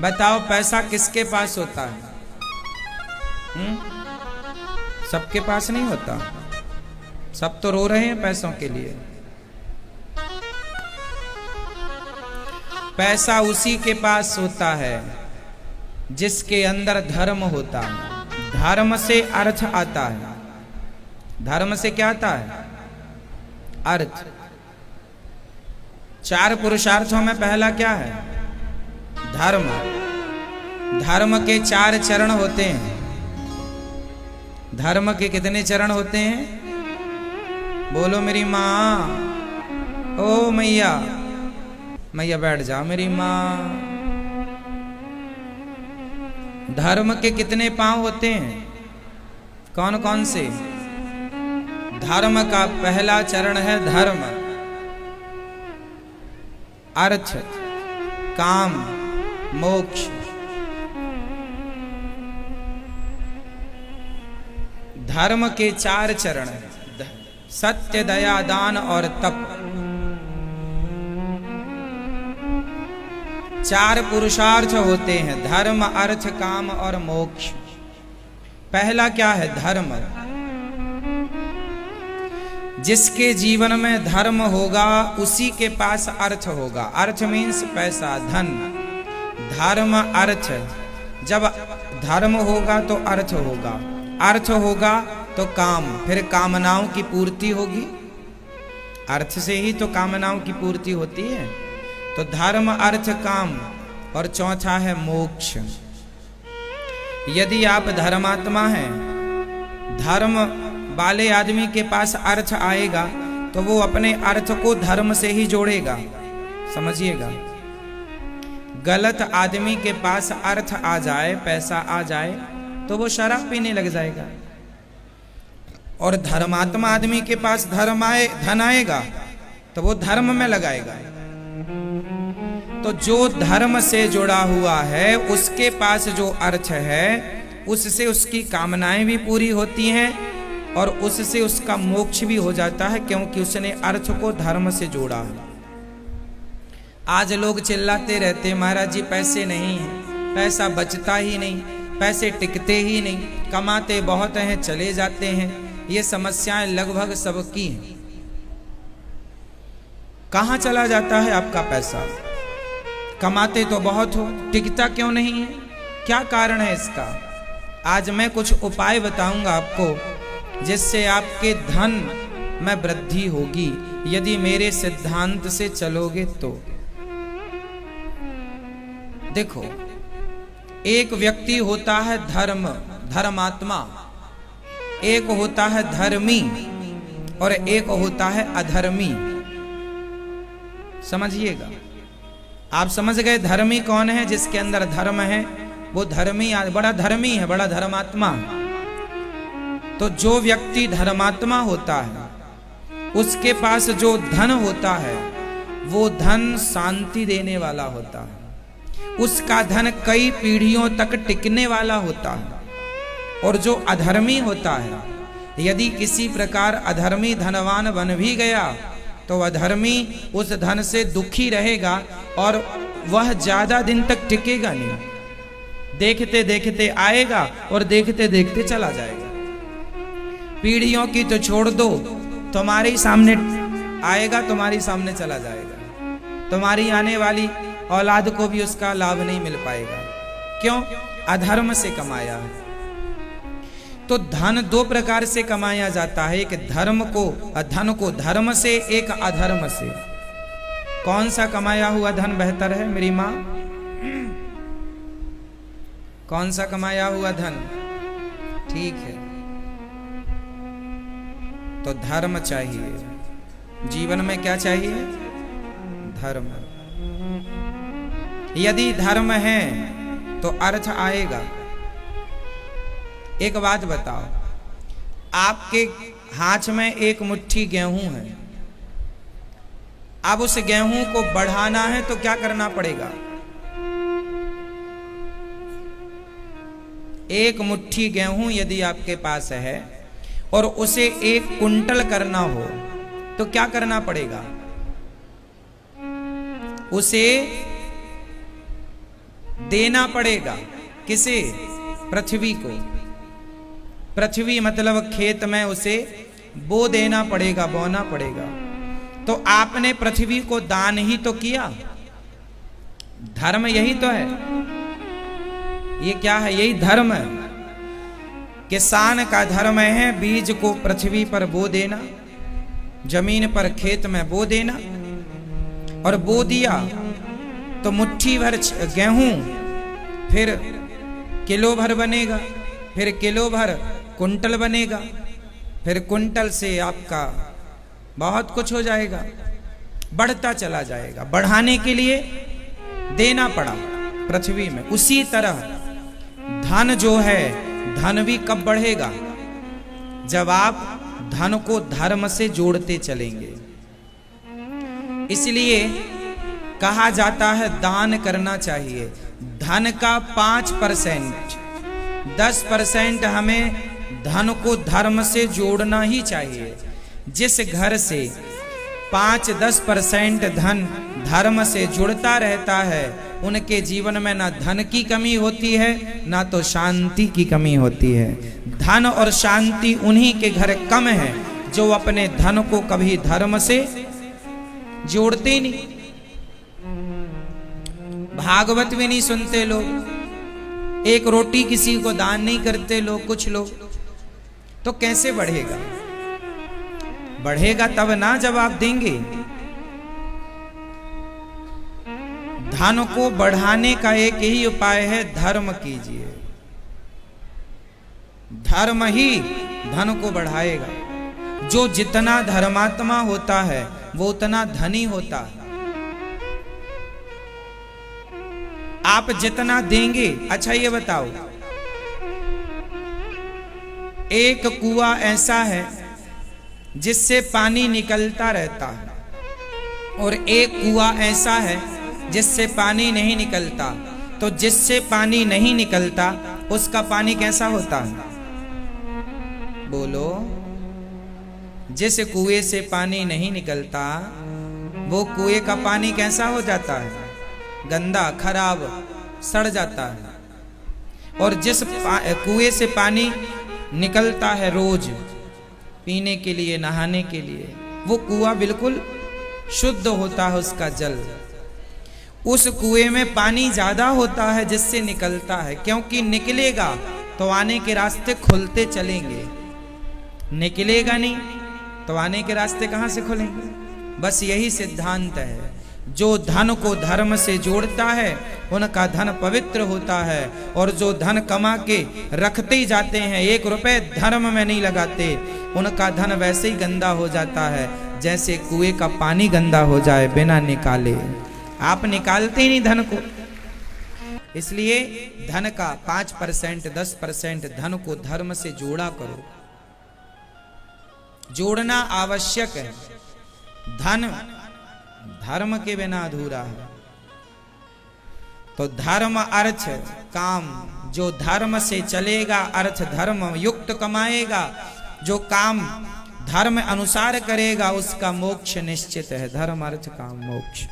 बताओ पैसा किसके पास होता है? सबके पास नहीं होता। सब तो रो रहे हैं पैसों के लिए। पैसा उसी के पास होता है जिसके अंदर धर्म होता है। धर्म से अर्थ आता है। धर्म से क्या आता है? अर्थ। 4 पुरुषार्थों में पहला क्या है? धर्म। धर्म के 4 चरण होते हैं। धर्म के कितने चरण होते हैं? बोलो मेरी माँ। ओ मैया, मैया बैठ जाओ मेरी माँ। धर्म के कितने पांव होते हैं? कौन कौन से? धर्म का पहला चरण है धर्म, अर्थ, काम, मोक्ष। धर्म के 4 चरण हैं, सत्य, दया, दान और तप। 4 पुरुषार्थ होते हैं, धर्म, अर्थ, काम और मोक्ष। पहला क्या है? धर्म। जिसके जीवन में धर्म होगा उसी के पास अर्थ होगा। अर्थ मीन्स पैसा, धन। धर्म, अर्थ। जब धर्म होगा तो अर्थ होगा, अर्थ होगा तो काम, फिर कामनाओं की पूर्ति होगी। अर्थ से ही तो कामनाओं की पूर्ति होती है। तो धर्म, अर्थ, काम और चौथा है मोक्ष। यदि आप धर्मात्मा हैं, धर्म वाले आदमी के पास अर्थ आएगा तो वो अपने अर्थ को धर्म से ही जोड़ेगा। समझिएगा, गलत आदमी के पास अर्थ आ जाए, पैसा आ जाए तो वो शराब पीने लग जाएगा। और धर्मात्मा आदमी के पास धन आएगा तो वो धर्म में लगाएगा। तो जो धर्म से जुड़ा हुआ है उसके पास जो अर्थ है उससे उसकी कामनाएं भी पूरी होती हैं और उससे उसका मोक्ष भी हो जाता है, क्योंकि उसने अर्थ को धर्म से जोड़ा है। आज लोग चिल्लाते रहते, महाराज जी पैसे नहीं है, पैसा बचता ही नहीं, पैसे टिकते ही नहीं, कमाते बहुत हैं चले जाते हैं। ये समस्याएं लगभग सबकी हैं। कहां चला जाता है आपका पैसा? कमाते तो बहुत हो, टिकता क्यों नहीं है? क्या कारण है इसका? आज मैं कुछ उपाय बताऊंगा आपको जिससे आपके धन में वृद्धि होगी, यदि मेरे सिद्धांत से चलोगे तो। देखो, एक व्यक्ति होता है धर्मात्मा, एक होता है धर्मी और एक होता है अधर्मी। समझिएगा, आप समझ गए धर्मी कौन है? जिसके अंदर धर्म है वो धर्मी, बड़ा धर्मी है, बड़ा धर्मात्मा। तो जो व्यक्ति धर्मात्मा होता है उसके पास जो धन होता है वो धन शांति देने वाला होता है। उसका धन कई पीढ़ियों तक टिकने वाला होता है। और जो अधर्मी होता है, यदि किसी प्रकार अधर्मी धनवान बन भी गया तो अधर्मी उस धन से दुखी रहेगा और वह ज्यादा दिन तक टिकेगा नहीं। देखते देखते आएगा और देखते देखते चला जाएगा। पीढ़ियों की तो छोड़ दो, तुम्हारे सामने आएगा, तुम्हारे सामने चला जाएगा। तुम्हारी आने वाली औलाद को भी उसका लाभ नहीं मिल पाएगा। क्यों? अधर्म से कमाया है। तो धन 2 प्रकार से कमाया जाता है, एक धन को धर्म से, एक अधर्म से। कौन सा कमाया हुआ धन बेहतर है मेरी माँ? कौन सा कमाया हुआ धन? ठीक है, तो धर्म चाहिए। जीवन में क्या चाहिए? धर्म। यदि धर्म है तो अर्थ आएगा। एक बात बताओ, आपके हाथ में एक मुट्ठी गेहूं है, अब उस गेहूं को बढ़ाना है तो क्या करना पड़ेगा? एक मुट्ठी गेहूं यदि आपके पास है और उसे 1 कुंटल करना हो तो क्या करना पड़ेगा? उसे देना पड़ेगा। किसे? पृथ्वी को। पृथ्वी मतलब खेत में उसे बो देना पड़ेगा, बोना पड़ेगा। तो आपने पृथ्वी को दान ही तो किया। धर्म यही तो है। ये क्या है? यही धर्म है। किसान का धर्म है बीज को पृथ्वी पर बो देना, जमीन पर खेत में बो देना। और बो दिया तो मुट्ठी भर गेहूं फिर किलो भर बनेगा, फिर किलो भर कुंटल बनेगा, फिर कुंटल से आपका बहुत कुछ हो जाएगा, बढ़ता चला जाएगा। बढ़ाने के लिए देना पड़ा पृथ्वी में। उसी तरह धन जो है, धन भी कब बढ़ेगा? जब आप धन को धर्म से जोड़ते चलेंगे। इसलिए कहा जाता है दान करना चाहिए। धन का 5%, 10% हमें धन को धर्म से जोड़ना ही चाहिए। जिस घर से 5-10% धन धर्म से जुड़ता रहता है, उनके जीवन में ना धन की कमी होती है, ना तो शांति की कमी होती है। धन और शांति उन्हीं के घर कम है जो अपने धन को कभी धर्म से जोड़ते नहीं। भागवत भी नहीं सुनते लोग, एक रोटी किसी को दान नहीं करते लोग, कुछ लोग। तो कैसे बढ़ेगा? बढ़ेगा तब ना जब आप देंगे। धन को बढ़ाने का एक ही उपाय है, धर्म कीजिए। धर्म ही धन को बढ़ाएगा। जो जितना धर्मात्मा होता है वो उतना धनी होता है। आप जितना देंगे। अच्छा ये बताओ, एक कुआं ऐसा है जिससे पानी निकलता रहता है और एक कुआं ऐसा है जिससे पानी नहीं निकलता। तो जिससे पानी नहीं निकलता उसका पानी कैसा होता है? बोलो। जिस कुएं से पानी नहीं निकलता वो कुएं का पानी कैसा हो जाता है? गंदा, खराब, सड़ जाता है। और जिस कुएं से पानी निकलता है रोज पीने के लिए, नहाने के लिए, वो कुआं बिल्कुल शुद्ध होता है उसका जल। उस कुएं में पानी ज्यादा होता है जिससे निकलता है, क्योंकि निकलेगा तो आने के रास्ते खुलते चलेंगे, निकलेगा नहीं तो आने के रास्ते कहां से खुलेंगे? बस यही सिद्धांत है। जो धन को धर्म से जोड़ता है उनका धन पवित्र होता है, और जो धन कमा के रखते ही जाते हैं, 1 रुपए धर्म में नहीं लगाते, उनका धन वैसे ही गंदा हो जाता है जैसे कुएं का पानी गंदा हो जाए बिना निकाले। आप निकालते ही नहीं धन को। इसलिए धन का 5%, 10% धन को धर्म से जोड़ा करो। जोड़ना आवश्यक है। धन धर्म के बिना अधूरा है। तो धर्म अर्थ काम, जो धर्म से चलेगा, अर्थ धर्म युक्त कमाएगा, जो काम धर्म अनुसार करेगा उसका मोक्ष निश्चित है। धर्म अर्थ काम मोक्ष।